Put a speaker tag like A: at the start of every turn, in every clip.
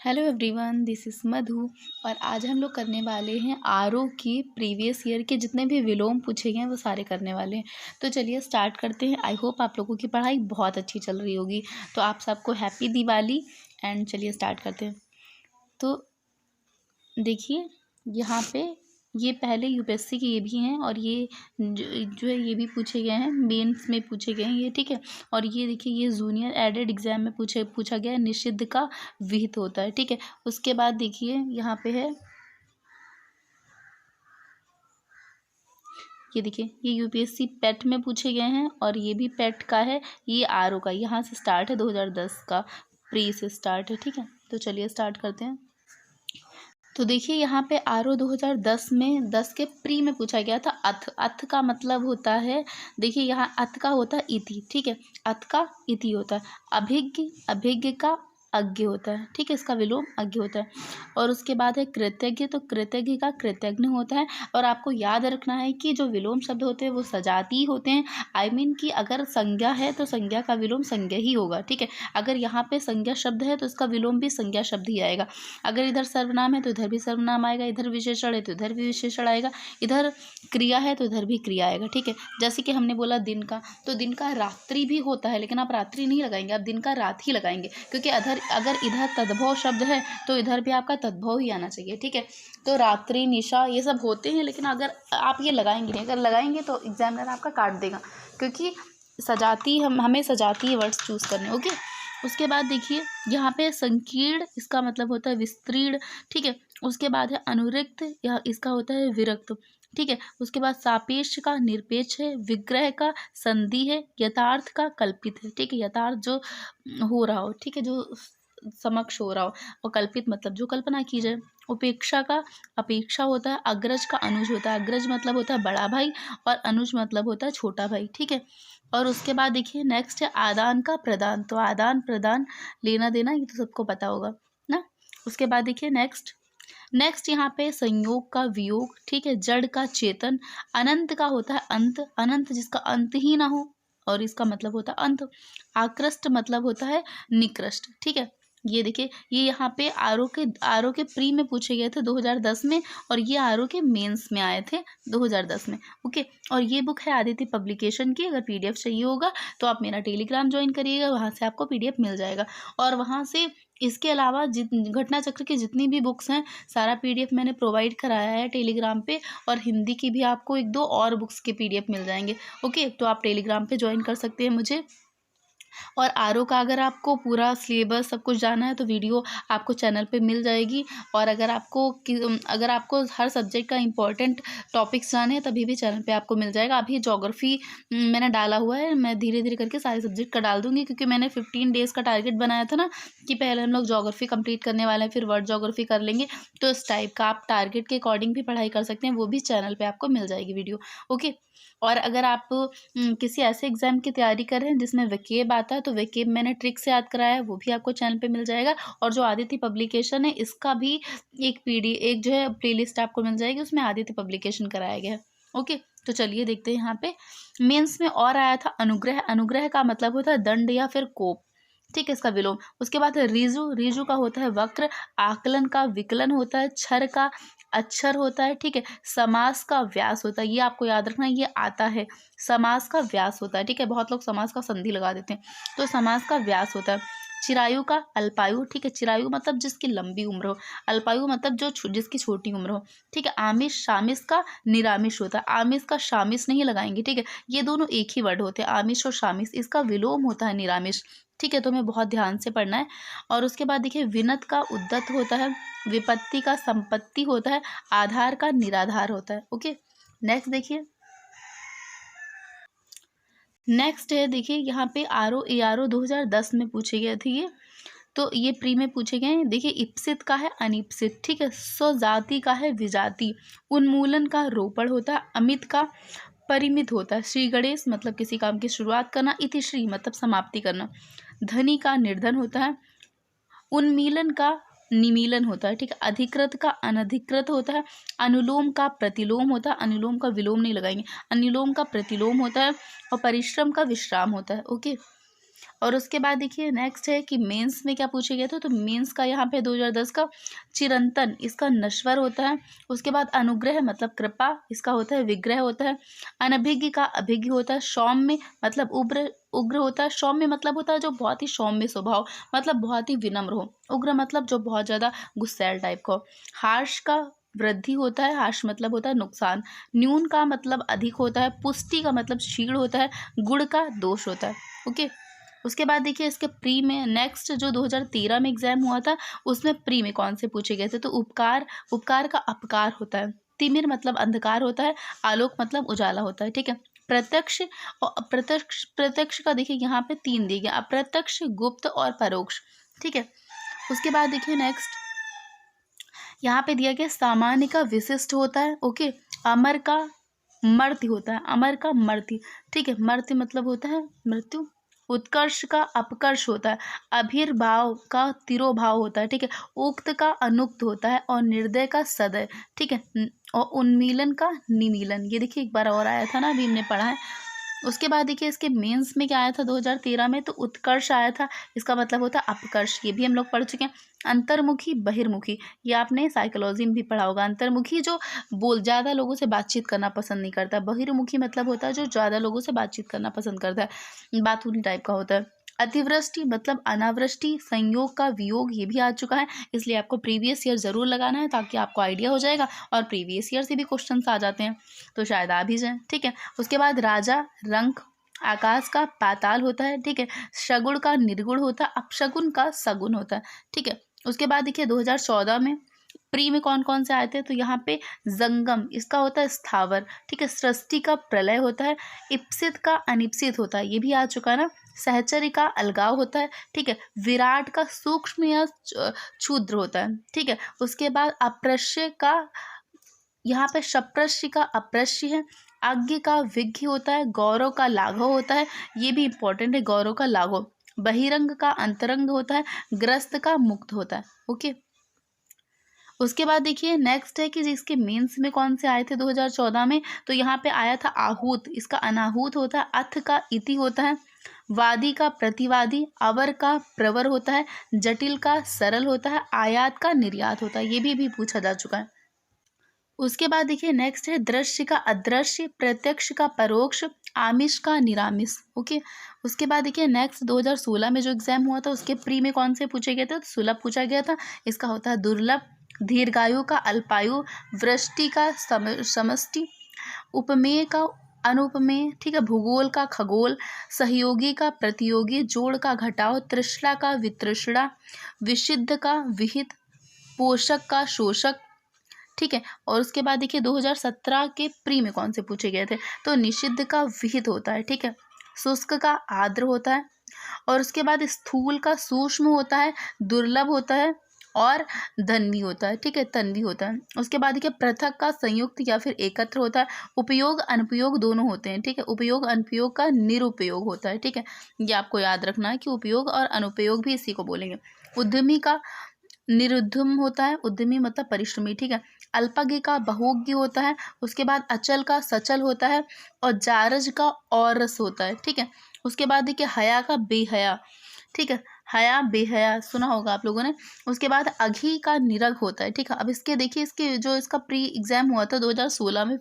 A: Hello everyone, this is मधु। और आज हम लोग करने वाले हैं आरओ की प्रीवियस ईयर के जितने भी विलोम पूछे गए हैं वो सारे करने वाले हैं। तो चलिए स्टार्ट करते हैं। आई होप आप लोगों की पढ़ाई बहुत अच्छी चल रही होगी। तो आप सबको हैप्पी दिवाली। एंड चलिए स्टार्ट करते हैं। तो देखिए यहाँ पे ये पहले यूपीएससी के ये भी हैं और ये जो है ये भी पूछे गए हैं, मेंस में पूछे गए हैं ये, ठीक है। और ये देखिए ये जूनियर एडेड एग्जाम में पूछा गया है, निषिद्ध का विहित होता है, ठीक है। उसके बाद देखिए यहाँ पे है, ये देखिए ये यूपीएससी पेट में पूछे गए हैं और ये भी पेट का है। ये आरओ का यहाँ से स्टार्ट है, 2010 का प्री से स्टार्ट है, ठीक है। तो चलिए स्टार्ट करते हैं। तो देखिए यहाँ पे आरओ 2010 में 10 के प्री में पूछा गया था। अथ का मतलब होता है, देखिए यहाँ अथ का होता है इति, ठीक है। अथ का इति होता है। अभिज्ञ का अज्ञ होता है, ठीक है। इसका विलोम अज्ञ होता है। और उसके बाद है कृतज्ञ, तो कृतज्ञ का कृतज्ञ होता है। और आपको याद रखना है कि जो विलोम शब्द होते हैं वो सजाती होते हैं। आई मीन कि अगर संज्ञा है तो संज्ञा का विलोम संज्ञा ही होगा, ठीक है। अगर यहाँ पे संज्ञा शब्द है तो इसका विलोम भी संज्ञा शब्द ही आएगा। अगर इधर सर्वनाम है तो इधर भी सर्वनाम आएगा, इधर विशेषण है तो इधर भी विशेषण आएगा, इधर क्रिया है तो इधर भी क्रिया आएगा, ठीक है। जैसे कि हमने बोला दिन का, तो दिन का रात्रि भी होता है, लेकिन आप रात्रि नहीं लगाएंगे, आप दिन का रात ही लगाएंगे, क्योंकि अगर इधर तद्भव शब्द है तो इधर भी आपका तद्भव ही आना चाहिए, ठीक है। तो रात्रि, निशा ये सब होते हैं, लेकिन अगर आप ये लगाएंगे नहीं, अगर लगाएंगे तो एग्जामिनर आपका काट देगा, क्योंकि सजाती हमें सजाती वर्ड्स चूज करने, ओके। उसके बाद देखिए यहाँ पे संकीर्ण, इसका मतलब होता है विस्तीर्ण, ठीक है। उसके बाद है अनुरिक्त, यह इसका होता है विरक्त, ठीक है। उसके बाद सापेक्ष का निरपेक्ष है, विग्रह का संधि है, यथार्थ का कल्पित है, ठीक है। यथार्थ जो हो रहा हो, ठीक है, जो समक्ष हो रहा हो, और कल्पित मतलब जो कल्पना की जाए। उपेक्षा का अपेक्षा होता है, अग्रज का अनुज होता है, अग्रज मतलब होता है बड़ा भाई और अनुज मतलब होता है छोटा भाई, ठीक है। और उसके बाद देखिए नेक्स्ट है आदान का प्रदान, तो आदान प्रदान लेना देना ये तो सबको पता होगा ना। उसके बाद देखिए नेक्स्ट यहाँ पे संयोग का वियोग, ठीक है। जड़ का चेतन, अनंत का होता है अंत, अनंत जिसका अंत ही ना हो और इसका मतलब होता है अंत। आकृष्ट मतलब होता है निकृष्ट, ठीक है। ये देखिए ये यहाँ पे आरओ के प्री में पूछे गए थे 2010 में, और ये आरओ के मेंस में आए थे 2010 में, ओके। और ये बुक है आदित्य पब्लिकेशन की। अगर पीडीएफ चाहिए होगा तो आप मेरा टेलीग्राम ज्वाइन करिएगा, वहाँ से आपको पीडीएफ मिल जाएगा। और वहाँ से इसके अलावा घटना चक्र की जितनी भी बुक्स हैं सारा पीडीएफ मैंने प्रोवाइड कराया है टेलीग्राम पे। और हिंदी की भी आपको 1-2 और बुक्स के पीडीएफ मिल जाएंगे, ओके। तो आप टेलीग्राम पे ज्वाइन कर सकते हैं मुझे। और आरओ का अगर आपको पूरा सिलेबस सब कुछ जानना है तो वीडियो आपको चैनल पे मिल जाएगी। और अगर आपको हर सब्जेक्ट का इंपॉर्टेंट टॉपिक्स जाने हैं तभी भी चैनल पे आपको मिल जाएगा। अभी ज्योग्राफी मैंने डाला हुआ है, मैं धीरे धीरे करके सारे सब्जेक्ट का डाल दूंगी, क्योंकि मैंने 15 डेज़ का टारगेट बनाया था ना कि पहले हम लोग ज्योग्राफी कंप्लीट करने वाले हैं, फिर वर्ड ज्योग्राफी कर लेंगे। तो इस टाइप का आप टारगेट के अकॉर्डिंग भी पढ़ाई कर सकते हैं, वो भी चैनल पर आपको मिल जाएगी वीडियो, ओके। और अगर आप किसी ऐसे एग्जाम की तैयारी कर रहे हैं जिसमें वेकेब आता है तो वेकेब मैंने ट्रिक से याद कराया है, वो भी आपको चैनल पे मिल जाएगा। और जो आदित्य पब्लिकेशन है इसका भी एक जो है प्लेलिस्ट आपको मिल जाएगी, उसमें आदित्य पब्लिकेशन कराया गया है, ओके। तो चलिए देखते हैं यहाँ पे मेंस में और आया था अनुग्रह। अनुग्रह का मतलब होता है दंड या फिर कोप, ठीक है, इसका विलोम। उसके बाद है रीजु, रीजु का होता है वक्र। आकलन का विकलन होता है, क्षर का अक्षर होता है, ठीक है। समास का व्यास होता है, ये आपको याद रखना, ये आता है, समास का व्यास होता है, ठीक है। बहुत लोग समास का संधि लगा देते हैं, तो समास का व्यास होता है। चिरायु का अल्पायु, ठीक है। चिरायु मतलब जिसकी लंबी उम्र हो, अल्पायु मतलब जिसकी छोटी उम्र हो, ठीक है। आमिष शामिस का निरामिष होता है, आमिष का शामिस नहीं लगाएंगे, ठीक है। ये दोनों एक ही वर्ड होते हैं, आमिष और शामिस, इसका विलोम होता है निरामिष, ठीक है। तो हमें बहुत ध्यान से पढ़ना है। और उसके बाद देखिए विनत का उद्दत होता है, विपत्ति का संपत्ति होता है, आधार का निराधार होता है, ओके। नेक्स्ट देखिए नेक्स्ट है, देखिए यहाँ पे आरओ एआरओ 2010 में पूछे गए थे ये, तो ये प्री में पूछे गए हैं। देखिए इप्सित का है अनिप्सित, ठीक है। स्वजाति का है विजाति, उन्मूलन का रोपण होता है, अमित का परिमित होता है, श्री गणेश मतलब किसी काम की शुरुआत करना, इतिश्री मतलब समाप्ति करना, धनी का निर्धन होता है, उन्मीलन का निमीलन होता है, ठीक है। अधिकृत का अनधिकृत होता है, अनुलोम का प्रतिलोम होता है, अनुलोम का विलोम नहीं लगाएंगे, अनुलोम का प्रतिलोम होता है, और परिश्रम का विश्राम होता है, ओके। और उसके बाद देखिए नेक्स्ट है कि मेंस में क्या पूछे गए थे, तो मेंस का यहाँ पे 2010 का चिरंतन, इसका नश्वर होता है। उसके बाद अनुग्रह मतलब कृपा, इसका होता है विग्रह होता है। अनभिज्ञ का अभिज्ञ होता है। सौम्य मतलब उग्र उग्र होता है। सौम्य मतलब होता है जो बहुत ही सौम्य स्वभाव, मतलब बहुत ही विनम्र हो। उग्र मतलब जो बहुत ज़्यादा गुस्सैल टाइप का हो। हार्श का वृद्धि होता है। हार्श मतलब होता है नुकसान। न्यून का मतलब अधिक होता है। पुष्टि का मतलब क्षीण होता है। गुण का दोष होता है। ओके, उसके बाद देखिए इसके प्री में नेक्स्ट जो 2013 में एग्जाम हुआ था, उसमें प्री में कौन से पूछे गए थे, तो उपकार, उपकार का अपकार होता है। तिमिर मतलब अंधकार होता है। आलोक मतलब उजाला होता है। ठीक है, प्रत्यक्ष और अप्रत्यक्ष, प्रत्यक्ष का देखिए यहाँ पे 3 दिए गए, अप्रत्यक्ष, गुप्त और परोक्ष। ठीक है, उसके बाद देखिए नेक्स्ट यहाँ पे दिया गया सामान्य का विशिष्ट होता है। ओके, अमर का मर्त्य होता है। अमर का मर्त्य, ठीक है, मर्त्य मतलब होता है मृत्यु। उत्कर्ष का अपकर्ष होता है। अभिर्भाव का तिरोभाव होता है। ठीक है, उक्त का अनुक्त होता है और निर्दय का सदय। ठीक है, और उन्मीलन का निमीलन, ये देखिए एक बार और आया था ना, अभी हमने पढ़ा है। उसके बाद देखिए इसके मेंस में क्या आया था 2013 में, तो उत्कर्ष आया था, इसका मतलब होता है अपकर्ष, ये भी हम लोग पढ़ चुके हैं। अंतर्मुखी बहिर्मुखी, ये आपने साइकोलॉजी में भी पढ़ा होगा। अंतर्मुखी जो ज़्यादा लोगों से बातचीत करना पसंद नहीं करता। बहिर्मुखी मतलब होता है जो ज़्यादा लोगों से बातचीत करना पसंद करता है, बातूनी टाइप का होता है। अतिवृष्टि मतलब अनावृष्टि, संयोग का वियोग, ये भी आ चुका है, इसलिए आपको प्रीवियस ईयर ज़रूर लगाना है ताकि आपको आइडिया हो जाएगा, और प्रीवियस ईयर से भी क्वेश्चन आ जाते हैं तो शायद आ भी जाए। ठीक है, उसके बाद राजा रंक, आकाश का पाताल होता है। ठीक है, शगुन का निर्गुण होता है। अपशगुन का सगुन होता है। ठीक है, उसके बाद देखिए 2014 में प्री में कौन कौन से आए थे, तो यहाँ पे जंगम, इसका होता है स्थावर। ठीक है, सृष्टि का प्रलय होता है। इप्सित का अनिप्सित होता है, ये भी आ चुका है ना। सहचर्य का अलगाव होता है। ठीक है, विराट का सूक्ष्म या क्षुद्र होता है। ठीक है, उसके बाद अप्रश्य का, यहाँ पे शप्रश्य का अप्रश्य है। आज्ञ का विज्ञ होता है। गौरव का लाघव होता है, ये भी इंपॉर्टेंट है, गौरव का लाघव। बहिरंग का अंतरंग होता है। ग्रस्त का मुक्त होता है। ओके, उसके बाद देखिए नेक्स्ट है कि जिसके मेंस में कौन से आए थे 2014 में, तो यहाँ पे आया था आहूत, इसका अनाहूत होता है। अथ का इति होता है। वादी का प्रतिवादी, अवर का प्रवर होता है। जटिल का सरल होता है। आयात का निर्यात होता है, ये भी पूछा जा चुका है। उसके बाद देखिए नेक्स्ट है दृश्य का अदृश्य, प्रत्यक्ष का परोक्ष, आमिष का निरामिष। ओके, उसके बाद देखिए नेक्स्ट 2016 में जो एग्जाम हुआ था उसके प्री में कौन से पूछे गए थे, तो सुलभ पूछा गया था, इसका होता है दुर्लभ। दीर्घायु का अल्पायु, वृष्टि का समष्टि, उपमेय का अनुपमेय। ठीक है, भूगोल का खगोल, सहयोगी का प्रतियोगी, जोड़ का घटाव, तृष्णा का वितृष्णा, विशिद्ध का विहित, पोषक का शोषक। ठीक है, और उसके बाद देखिए 2017 के प्री में कौन से पूछे गए थे, तो निषिद्ध का विहित होता है। ठीक है, शुष्क का आर्द्र होता है, और उसके बाद स्थूल का सूक्ष्म होता है, दुर्लभ होता है, और धन्वी होता है। ठीक है, तन्वी होता है। उसके बाद देखिए पृथक का संयुक्त या फिर एकत्र होता है। उपयोग अनुपयोग दोनों होते हैं। ठीक है, उपयोग अनुपयोग का निरुपयोग होता है। ठीक है, ये आपको याद रखना है कि उपयोग और अनुपयोग भी इसी को बोलेंगे। उद्यमी का निरुद्धम होता है। उद्यमी मतलब परिश्रमी। ठीक है, अल्पज्ञ का बहुज्ञ होता है। उसके बाद अचल का सचल होता है, और जारज का औरस होता है। ठीक है, उसके बाद देखिए हया का बेहया। ठीक है, हया बेहया सुना होगा आप लोगों ने। उसके बाद अघी का निरग होता है। ठीक है, अब इसके देखिए इसके जो इसका प्री एग्जाम हुआ था 2016 में,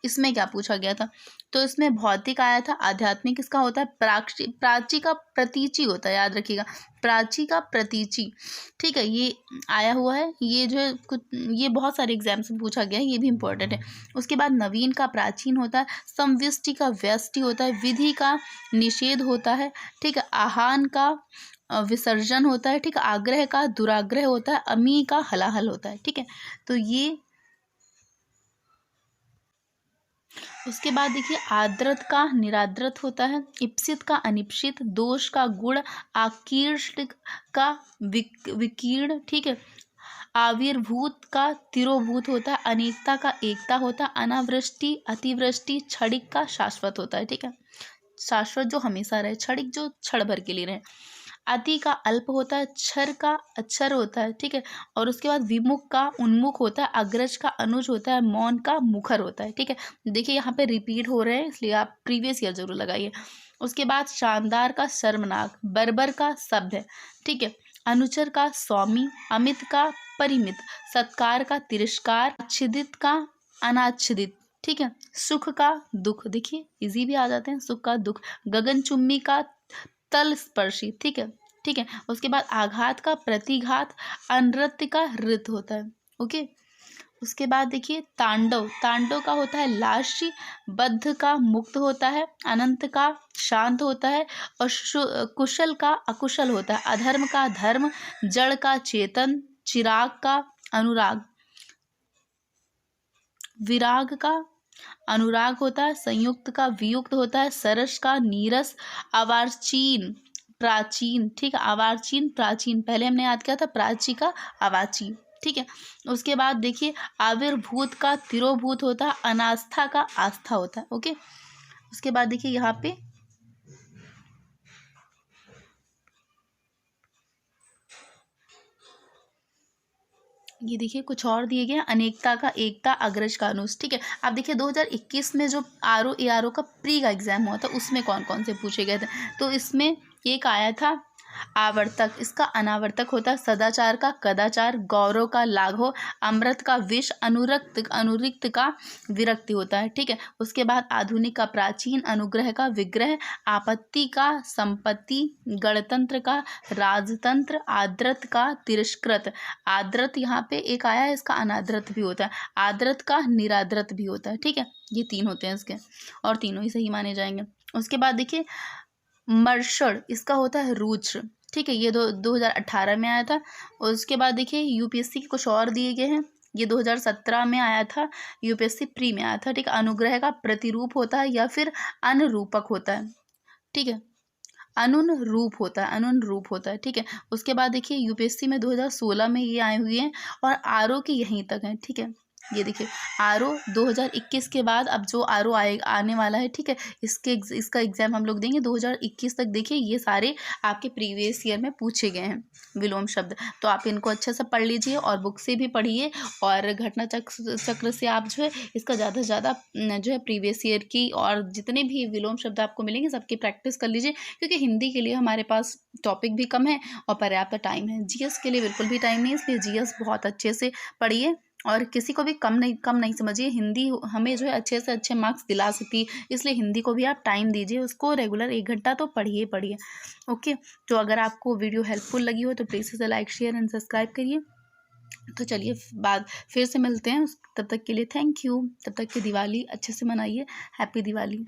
A: इसमें क्या पूछा गया था, तो इसमें भौतिक आया था। आध्यात्मिक इसका होता है प्राची का प्रतीचि होता है, याद रखिएगा, प्राची का प्रतीचि। ठीक है, ये आया हुआ है, ये जो है कुछ, ये बहुत सारे एग्जाम्स में पूछा गया है, ये भी इंपॉर्टेंट है। उसके बाद नवीन का प्राचीन होता है। समविष्टि का व्यष्टि होता है। विधि का निषेध होता है। ठीक है, आहान का विसर्जन होता है। ठीक है, आग्रह का दुराग्रह होता है। अमी का हलाहल होता है। ठीक है, तो ये उसके बाद देखिए आद्रत का निराद्रत होता है। इप्सित का अनिप्सित, दोष का गुण, आकीर्ण का विकीर्ण। ठीक है, आविर्भूत का तिरोभूत होता है। अनेकता का एकता होता है। अनावृष्टि अतिवृष्टि, क्षणिक का शाश्वत होता है। ठीक है, शाश्वत जो हमेशा रहे, क्षणिक जो क्षण भर के लिए रहे। अति का अल्प होता है। क्षर का अक्षर होता है। ठीक है, और उसके बाद विमुख का उन्मुख होता है। अग्रज का अनुज होता है। मौन का मुखर होता है। ठीक है, देखिए यहाँ पे रिपीट हो रहे हैं, इसलिए आप प्रीवियस ईयर जरूर लगाइए। उसके बाद शानदार का शर्मनाक, बर्बर का शब्द है, ठीक है। अनुचर का स्वामी, अमित का परिमित, सत्कार का तिरस्कार, आच्छादित का अनाच्छादित, ठीक है। सुख का दुख, देखिए इजी भी आ जाते हैं, सुख का दुख। गगनचुम्बी का तल स्पर्शी, ठीक है, ठीक है। उसके बाद आघात का प्रतिघात, अनृत्य का नृत्य होता है, ओके। उसके बाद देखिए तांडव, तांडव का होता है लास्य, बद्ध का मुक्त होता है, अनंत का शांत होता है, और कुशल का अकुशल होता है, अधर्म का धर्म, जड़ का चेतन, चिराग का अनुराग, विराग का अनुराग होता है, संयुक्त का वियुक्त होता है, सरस का नीरस, अवाचीन प्राचीन, ठीक है, अवाचीन प्राचीन, पहले हमने याद किया था प्राची का अवाची, ठीक है। उसके बाद देखिए आविर्भूत का तिरोभूत होता है, अनास्था का आस्था होता है, ओके। उसके बाद देखिए यहाँ पे ये देखिए कुछ और दिए गए, अनेकता का एकता, अग्रज का अनुज, ठीक है। अब देखिए 2021 में जो ARO का प्री का एग्जाम हुआ था उसमें कौन कौन से पूछे गए थे। तो इसमें एक आया था आवर्तक, इसका अनावर्तक होता है, सदाचार का कदाचार, गौरव का लाघव, अमृत का विष, अनुरिक्त का विरक्ति होता है, ठीक है। उसके बाद आधुनिक का प्राचीन, अनुग्रह का विग्रह, आपत्ति का संपत्ति, गणतंत्र का राजतंत्र, आदृत का तिरस्कृत, आदृत यहाँ पे एक आया है, इसका अनादृत भी होता है, आदृत का निरादृत भी होता है, ठीक है। ये 3 होते हैं इसके, और तीनों ही सही माने जाएंगे। उसके बाद देखिए मर्षण, इसका होता है रुद्र, ठीक है, ये 2018 में आया था। उसके बाद देखिए यूपीएससी के कुछ और दिए गए हैं, ये 2017 में आया था, यूपीएससी प्री में आया था, ठीक है। अनुग्रह का प्रतिरूप होता है या फिर अनुरूपक होता है, ठीक है, अनुरूप होता है, अनुरूप होता है, ठीक है। उसके बाद देखिए यूपीएससी में 2016 में ये आए हुए हैं, और आरओ की यहीं तक है, ठीक है। ये देखिए आरओ 2021 के बाद अब जो आरओ आने वाला है, ठीक है, इसका एग्जाम हम लोग देंगे 2021 तक। देखिए ये सारे आपके प्रीवियस ईयर में पूछे गए हैं विलोम शब्द, तो आप इनको अच्छे से पढ़ लीजिए, और बुक से भी पढ़िए, और घटना चक्र से आप जो है इसका ज़्यादा से ज़्यादा जो है प्रीवियस ईयर की और जितने भी विलोम शब्द आपको मिलेंगे सबकी प्रैक्टिस कर लीजिए, क्योंकि हिंदी के लिए हमारे पास टॉपिक भी कम है और पर्याप्त टाइम है। जीएस के लिए बिल्कुल भी टाइम नहीं है, इसलिए जीएस बहुत अच्छे से पढ़िए, और किसी को भी कम नहीं समझिए। हिंदी हमें जो है अच्छे से अच्छे मार्क्स दिला सकती है, इसलिए हिंदी को भी आप टाइम दीजिए, उसको रेगुलर 1 घंटा तो पढ़िए। ओके, तो अगर आपको वीडियो हेल्पफुल लगी हो तो प्लीज़ इसे लाइक, शेयर एंड सब्सक्राइब करिए। तो चलिए फिर से मिलते हैं, तब तक के लिए थैंक यू। तब तक की दिवाली अच्छे से मनाइए, हैप्पी दिवाली।